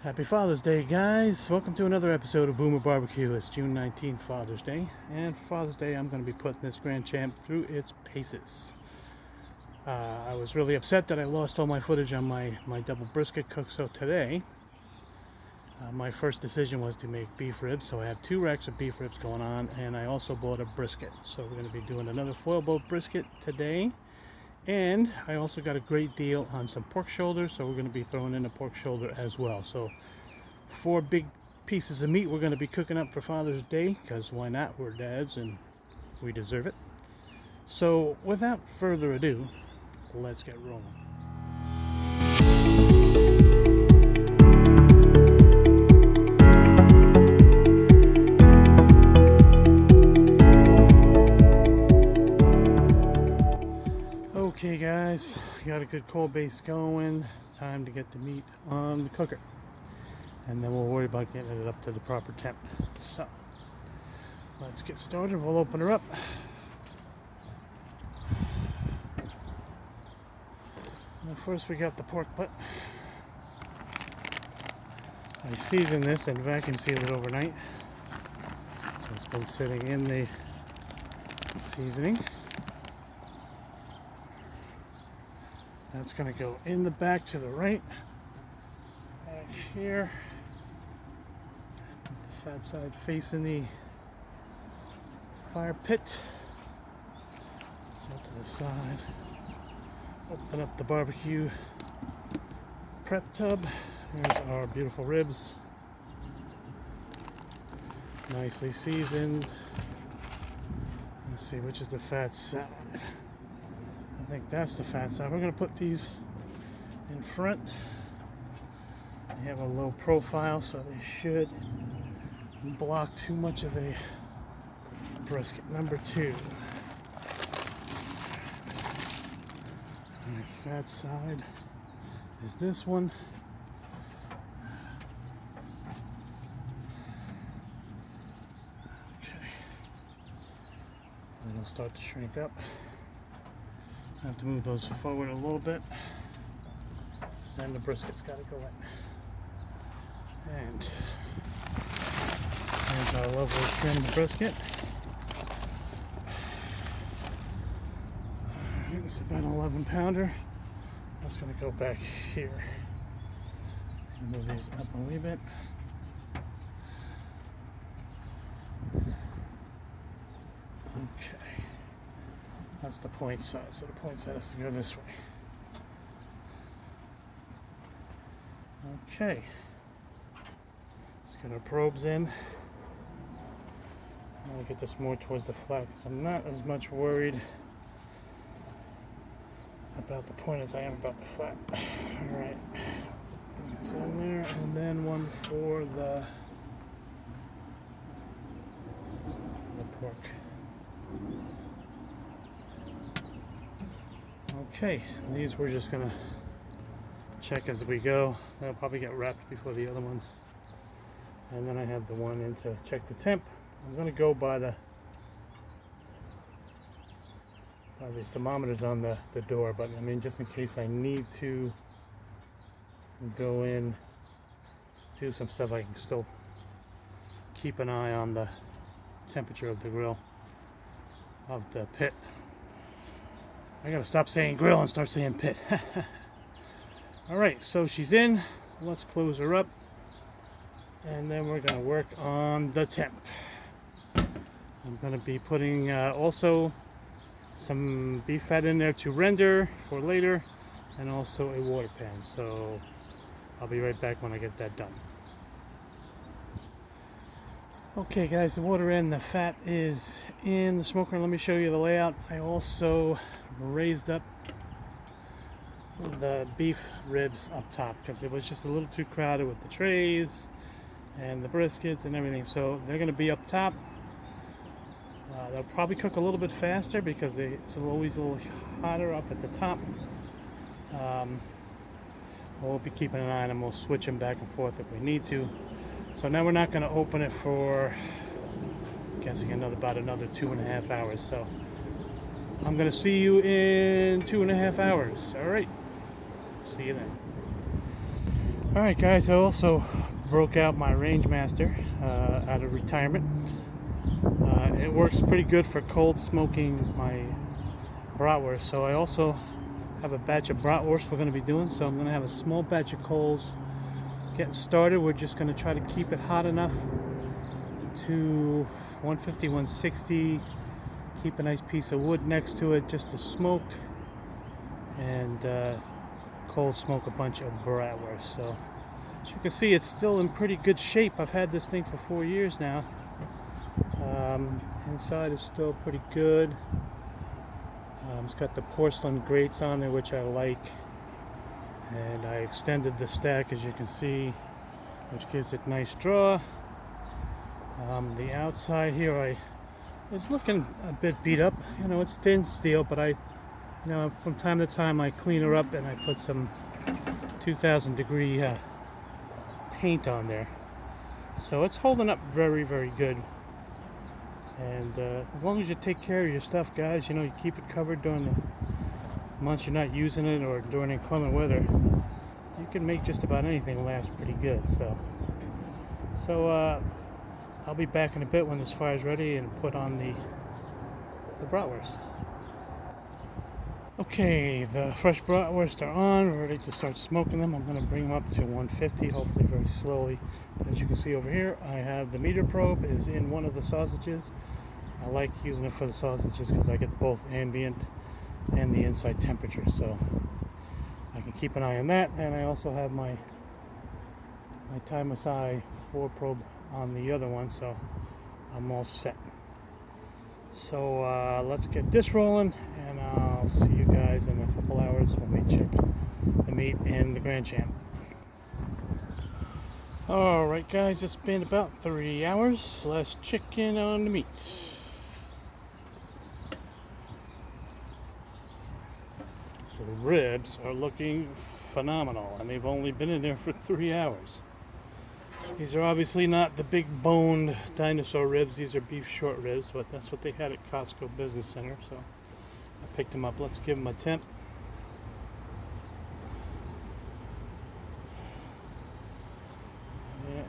Happy Father's Day, guys. Welcome to another episode of Boomer Barbecue. It's June 19th, Father's Day. And for Father's Day, I'm going to be putting this Grand Champ through its paces. I was really upset that I lost all my footage on my double brisket cook. So today, my first decision was to make beef ribs. So I have 2 racks of beef ribs going on. And I also bought a brisket. So we're going to be doing another foil boat brisket today. And I also got a great deal on some pork shoulder, so we're going to be throwing in a pork shoulder as well. So 4 big pieces of meat we're going to be cooking up for Father's Day, because why not? We're dads and we deserve it. So without further ado, let's get rolling. Okay guys, got a good cold base going. It's time to get the meat on the cooker, and then we'll worry about getting it up to the proper temp. So let's get started. We'll open her up. Well, first we got the pork butt. I seasoned this and vacuum sealed it overnight, so it's been sitting in the seasoning. That's going to go in the back to the right, back here, the fat side facing the fire pit. So to the side, open up the barbecue prep tub. There's our beautiful ribs, nicely seasoned. Let's see, which is the fat side? I think that's the fat side. We're going to put these in front. They have a low profile, so they should block too much of the brisket. Number 2. Alright, fat side is this one. Okay. It'll start to shrink up. I have to move those forward a little bit, then the brisket's got to go in. And there's our lovely trimmed brisket. It's about an 11 pounder. That's going to go back here. Move these up a wee bit. Okay. That's the point side, so the point side has to go this way. Okay. Let's get our probes in. I'm going to get this more towards the flat because I'm not as much worried about the point as I am about the flat. Alright. It's in there, and then one for the pork. Okay, these we're just gonna check as we go. They'll probably get wrapped before the other ones. And then I have the one in to check the temp. I'm gonna go by the thermometers on the door, but I mean, just in case I need to go in, do some stuff, I can still keep an eye on the temperature of the grill, of the pit. I gotta stop saying grill and start saying pit. Alright, so she's in. Let's close her up. And then we're gonna work on the temp. I'm gonna be putting also some beef fat in there to render for later, and also a water pan. So I'll be right back when I get that done. Okay guys, the water in, the fat is in the smoker. Let me show you the layout. I also raised up the beef ribs up top because it was just a little too crowded with the trays and the briskets and everything. So they're going to be up top. They'll probably cook a little bit faster because it's always a little hotter up at the top. We'll be keeping an eye on them. We'll switch them back and forth if we need to. So now we're not going to open it for, I'm guessing, about another 2.5 hours. So I'm going to see you in 2.5 hours. All right. See you then. Alright guys, I also broke out my Range Master out of retirement. It works pretty good for cold smoking my bratwurst. So I also have a batch of bratwurst we're going to be doing. So I'm going to have a small batch of coals getting started. We're just going to try to keep it hot enough to 150, 160. Keep a nice piece of wood next to it just to smoke, and cold smoke a bunch of bratwurst. So as you can see, it's still in pretty good shape. I've had this thing for 4 years now. Inside is still pretty good. It's got the porcelain grates on there, which I like, and I extended the stack, as you can see, which gives it nice draw. The outside here it's looking a bit beat up. You know, it's thin steel, but from time to time I clean her up and I put some 2000 degree paint on there. So it's holding up very, very good. And as long as you take care of your stuff, guys, you keep it covered during the months you're not using it or during inclement weather, you can make just about anything last pretty good. So I'll be back in a bit when this fire's ready and put on the bratwurst. Okay, the fresh bratwurst are on. We're ready to start smoking them. I'm going to bring them up to 150, hopefully very slowly. As you can see over here, I have the meter probe is in one of the sausages. I like using it for the sausages because I get both ambient and the inside temperature, so I can keep an eye on that. And I also have my Thai 4 probe on the other one, so I'm all set. So let's get this rolling, and I'll see you guys in a couple hours when we check the meat and the Grand Champ. Alright guys, it's been about 3 hours. Let's check in on the meat. So the ribs are looking phenomenal, and they've only been in there for 3 hours. These are obviously not the big boned dinosaur ribs. These are beef short ribs, but that's what they had at Costco Business Center, so I picked them up. Let's give them a temp. Yeah,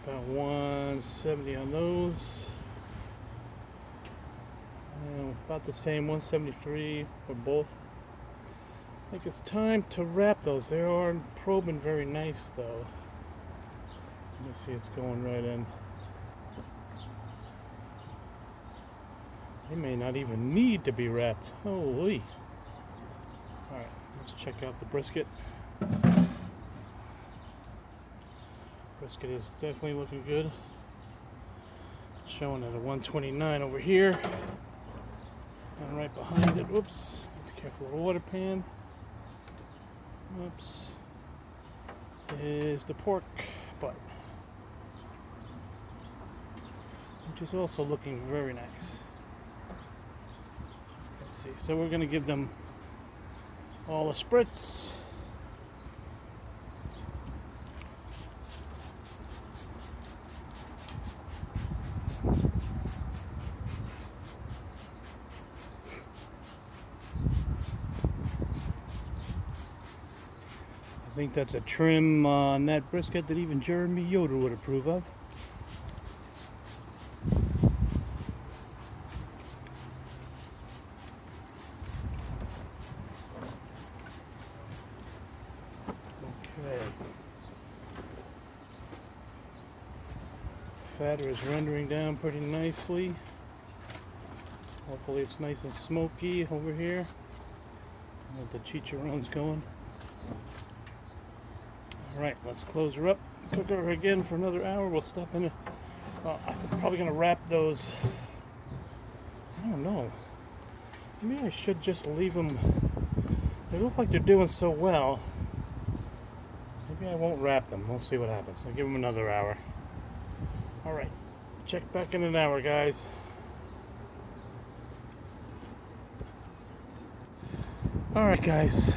about 170 on those, and about the same, 173 for both. I think it's time to wrap those. They are probing very nice though. You see it's going right in. They may not even need to be wrapped. Holy. Alright, let's check out the brisket. Brisket is definitely looking good. It's showing at a 129 over here. And right behind it, whoops, be careful with the water pan. Oops, is the pork butt, which is also looking very nice. Let's see, so we're going to give them all a spritz. I think that's a trim on that brisket that even Jeremy Yoder would approve of. Okay. Fatter is rendering down pretty nicely. Hopefully it's nice and smoky over here. Let the chicharron's going. Alright, let's close her up, cook her again for another hour. We'll stuff in it. I'm probably going to wrap those. I don't know. Maybe I should just leave them. They look like they're doing so well. Maybe I won't wrap them. We'll see what happens. I'll give them another hour. Alright, check back in an hour, guys. Alright guys,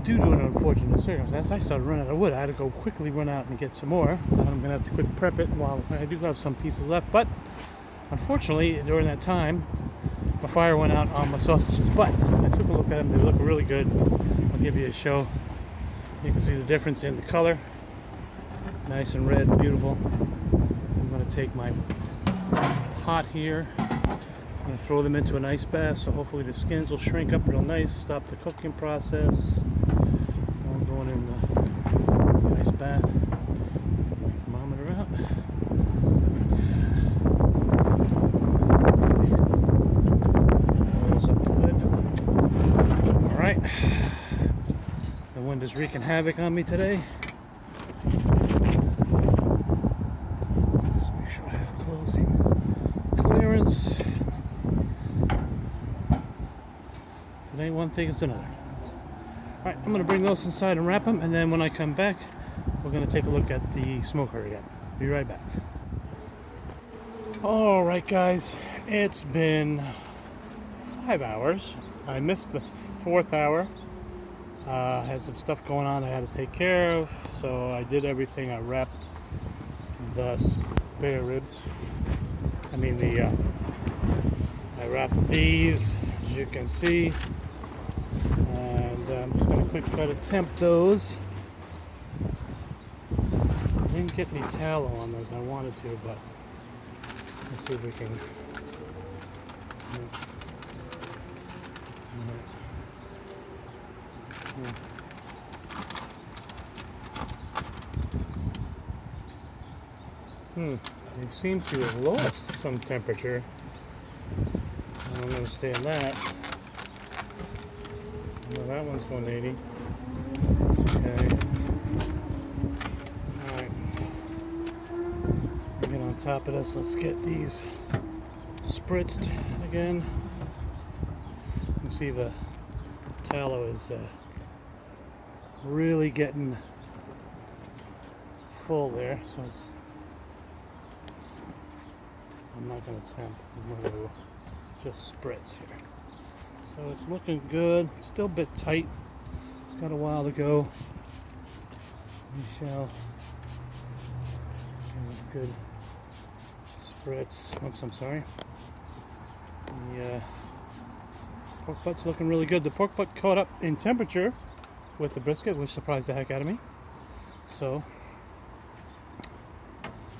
due to an unfortunate circumstance, I started running out of wood. I had to go quickly run out and get some more. I'm going to have to quick prep it while I do have some pieces left, but unfortunately during that time my fire went out on my sausages. But I took a look at them, they look really good. I'll give you a show You can see the difference in the color. Nice and red, beautiful. I'm going to take my pot here. I'm going to throw them into an ice bath, so hopefully the skins will shrink up real nice, stop the cooking process. I'm going in the ice bath. My thermometer out. Close up the lid. Alright. The wind is wreaking havoc on me today. Let's make sure I have closing clearance. If it ain't one thing, it's another. Alright, I'm going to bring those inside and wrap them, and then when I come back, we're going to take a look at the smoker again. Be right back. Alright guys, it's been 5 hours. I missed the 4th hour. Had some stuff going on I had to take care of, so I did everything. I wrapped the spare ribs. I wrapped these, as you can see, and I'm just going to quick try to temp those. I didn't get any tallow on those. I wanted to, but let's see if we can. They seem to have lost some temperature. I don't understand that. Well, that one's 180. Okay. Alright. Get on top of this. Let's get these spritzed again. You can see the tallow is really getting full there, so I'm not going to temp. I'm going to just spritz here. So it's looking good. Still a bit tight. It's got a while to go. We shall give it a good spritz. Oops, I'm sorry. The pork butt's looking really good. The pork butt caught up in temperature with the brisket, which surprised the heck out of me. So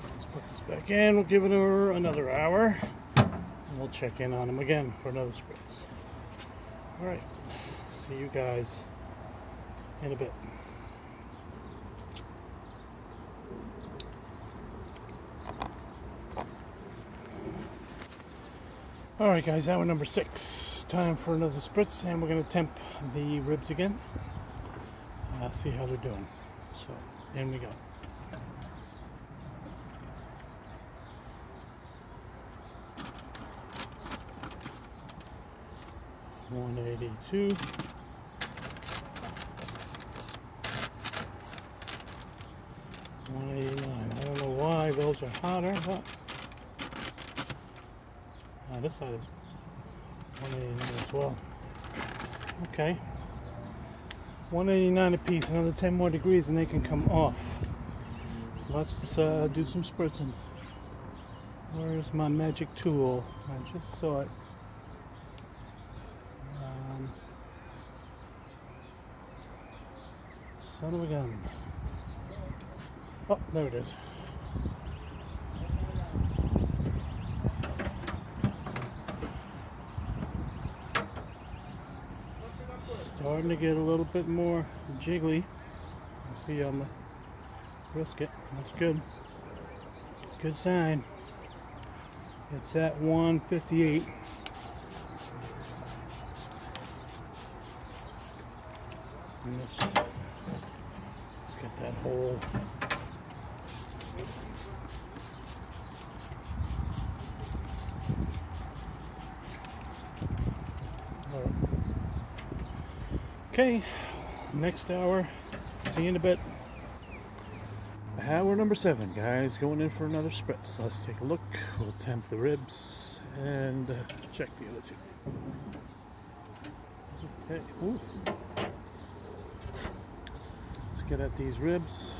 let's put this back in. We'll give it another hour, and we'll check in on them again for another spritz. All right, see you guys in a bit. All right, guys, hour number 6. Time for another spritz, and we're going to temp the ribs again. See how they're doing. So, in we go. $182. $189. I don't know why those are hotter, but this side is $189 as well. Okay. $189 a piece, another 10 more degrees and they can come off. Let's do some spritzing. Where's my magic tool? I just saw it. Son of a gun. Oh, there it is. Starting to get a little bit more jiggly. You see on the brisket. That's good. Good sign. It's at 158. And let's get that whole. Okay, next hour, see you in a bit. Hour number 7, guys, going in for another spritz. Let's take a look. We'll temp the ribs and check the other two. Okay, ooh. Let's get at these ribs.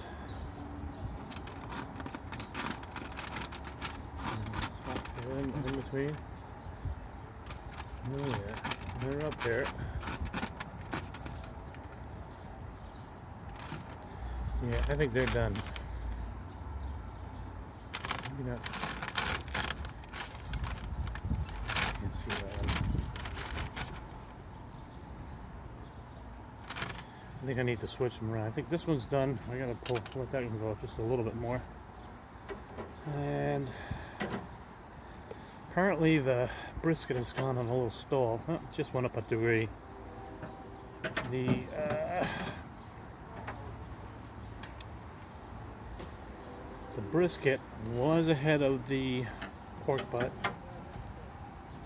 In between. Oh yeah, they're up there. Yeah, I think they're done. Maybe not. Can't see that. I think I need to switch them around. I think this one's done. I gotta let that one go just a little bit more. And apparently the brisket has gone on a little stall. Oh, it just went up a degree. The brisket was ahead of the pork butt,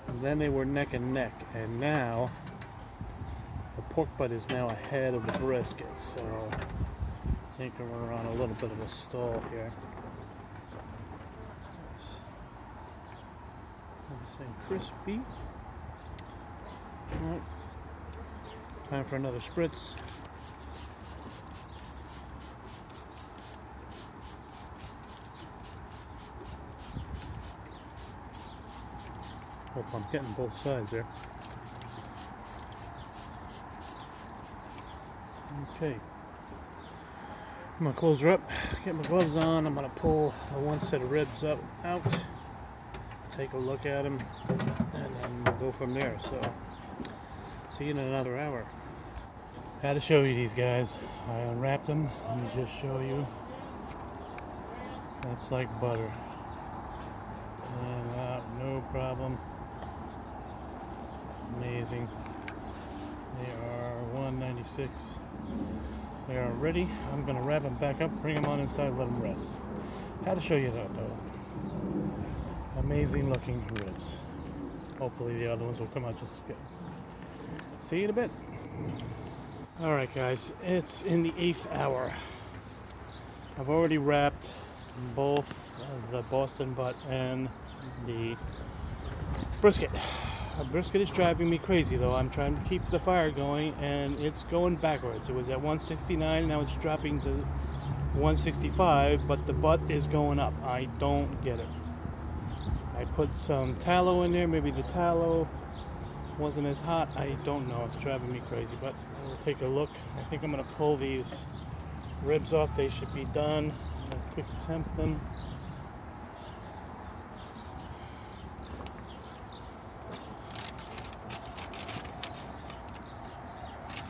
and then they were neck and neck, and now the pork butt is now ahead of the brisket, so I think we're on a little bit of a stall here. Nice and crispy. All right. Time for another spritz. Hope I'm getting both sides there. Okay. I'm gonna close her up, get my gloves on. I'm gonna pull one set of ribs out, take a look at them, and then we'll go from there. So, see you in another hour. Had to show you these guys. I unwrapped them. Let me just show you. That's like butter. And no problem. Amazing. They are $1.96. They are ready. I'm going to wrap them back up, bring them on inside, let them rest. Had to show you that though. Amazing looking ribs. Hopefully the other ones will come out just as good. See you in a bit. Alright guys, it's in the 8th hour. I've already wrapped both the Boston butt and the brisket. The brisket is driving me crazy though. I'm trying to keep the fire going and it's going backwards. It was at 169, now it's dropping to 165, but the butt is going up. I don't get it. I put some tallow in there, maybe the tallow wasn't as hot. I don't know, it's driving me crazy, but we'll take a look. I think I'm going to pull these ribs off. They should be done. I'm going to quick temp them.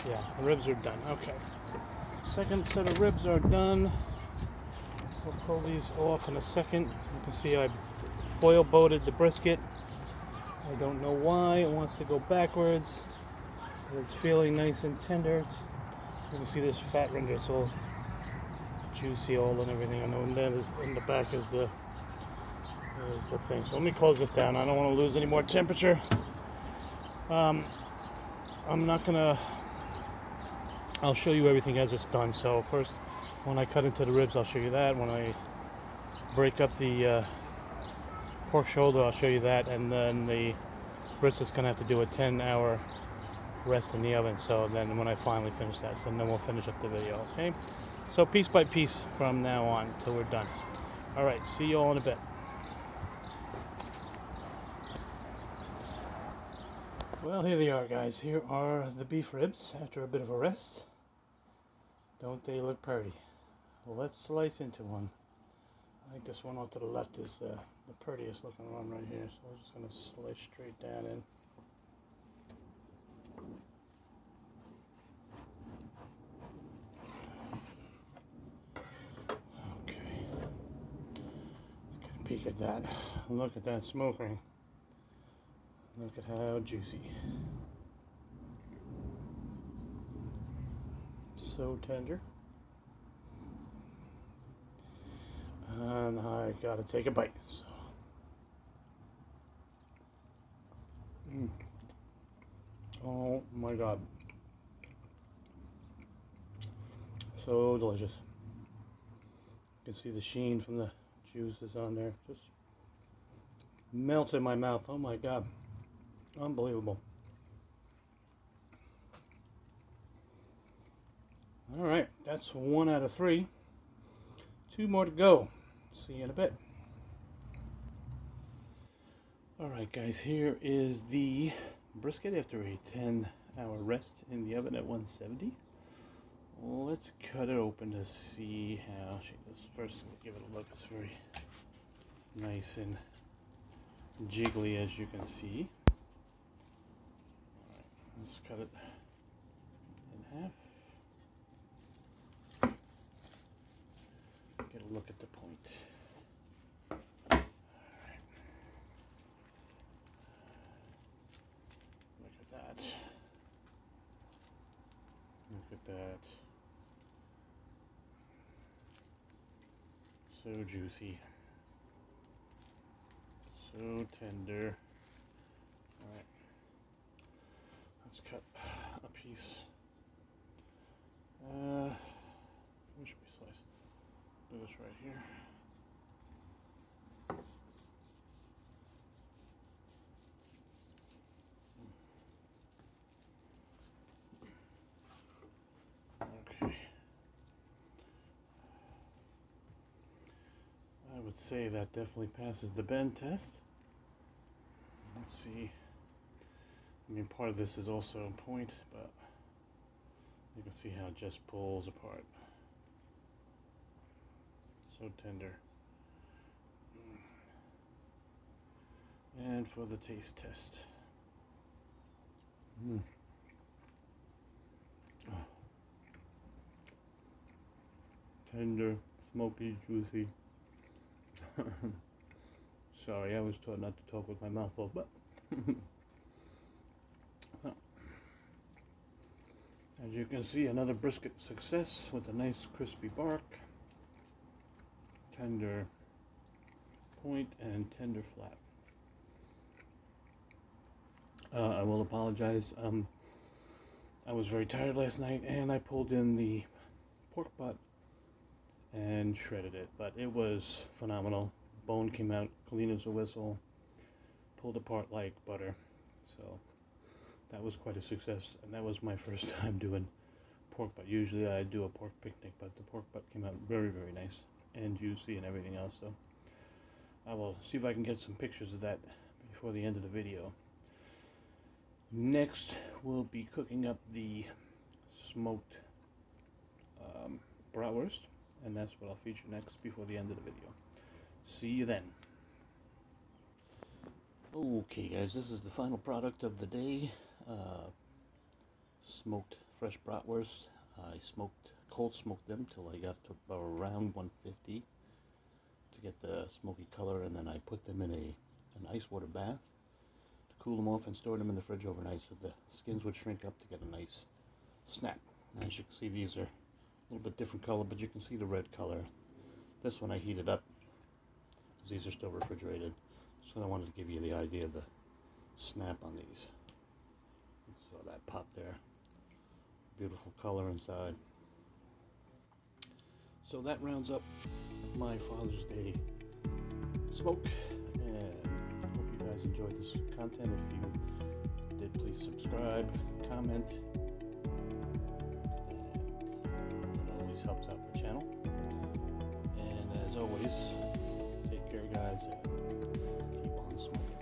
Yeah, the ribs are done. Okay. Second set of ribs are done. We'll pull these off in a second. You can see I foil boated the brisket. I don't know why it wants to go backwards. It's feeling nice and tender. You can see this fat render. It's all juicy, all and everything. And then in the back is the thing. So let me close this down. I don't want to lose any more temperature. I'm not gonna. I'll show you everything as it's done. So first, when I cut into the ribs, I'll show you that. When I break up the pork shoulder, I'll show you that. And then the brisket's gonna have to do a 10-hour rest in the oven. So then when I finally finish that, so then we'll finish up the video. Okay. So piece by piece from now on till we're done. All right. See you all in a bit. Well, here they are, guys. Here are the beef ribs after a bit of a rest. Don't they look pretty? Well, let's slice into one. I think this one off to the left is the prettiest looking one right here. So I'm just going to slice straight down in. Okay. Let's get a peek at that. Look at that smoke ring. Look at how juicy. So tender. And I gotta take a bite. So. Oh my god. So delicious. You can see the sheen from the juices on there. Just melts in my mouth. Oh my god. Unbelievable. Alright, that's 1 out of 3. 2 more to go. See you in a bit. Alright guys, here is the brisket after a 10-hour rest in the oven at 170. Well, let's cut it open to see how she does. First, we'll give it a look. It's very nice and jiggly, as you can see. Alright, let's cut it in half. Get a look at the point. Alright. Look at that. Look at that. So juicy. So tender. Alright. Let's cut a piece. Where should we slice? Do this right here. Okay. I would say that definitely passes the bend test. Let's see. I mean, part of this is also a point, but you can see how it just pulls apart. So tender. And for the taste test. Oh. Tender, smoky, juicy. Sorry, I was taught not to talk with my mouth full, but well, as you can see, another brisket success with a nice crispy bark, tender point, and tender flat. I will apologize. I was very tired last night, and I pulled in the pork butt and shredded it, but it was phenomenal. Bone came out clean as a whistle, pulled apart like butter, so that was quite a success. And that was my first time doing pork butt. Usually I do a pork picnic, but the pork butt came out very, very nice and juicy and everything else. So I will see if I can get some pictures of that before the end of the video. Next, we'll be cooking up the smoked bratwurst, and that's what I'll feature next before the end of the video. See you then. Okay guys, this is the final product of the day. Smoked fresh bratwurst. I cold smoked them till I got to around 150 to get the smoky color, and then I put them in an ice water bath to cool them off and store them in the fridge overnight so the skins would shrink up to get a nice snap. As you can see, these are a little bit different color, but you can see the red color. This one I heated up because these are still refrigerated, so I wanted to give you the idea of the snap on these. So that pop there, beautiful color inside. So that rounds up my Father's Day smoke, and I hope you guys enjoyed this content. If you did, please subscribe, comment, and it always helps out the channel. And as always, take care guys, and keep on smoking.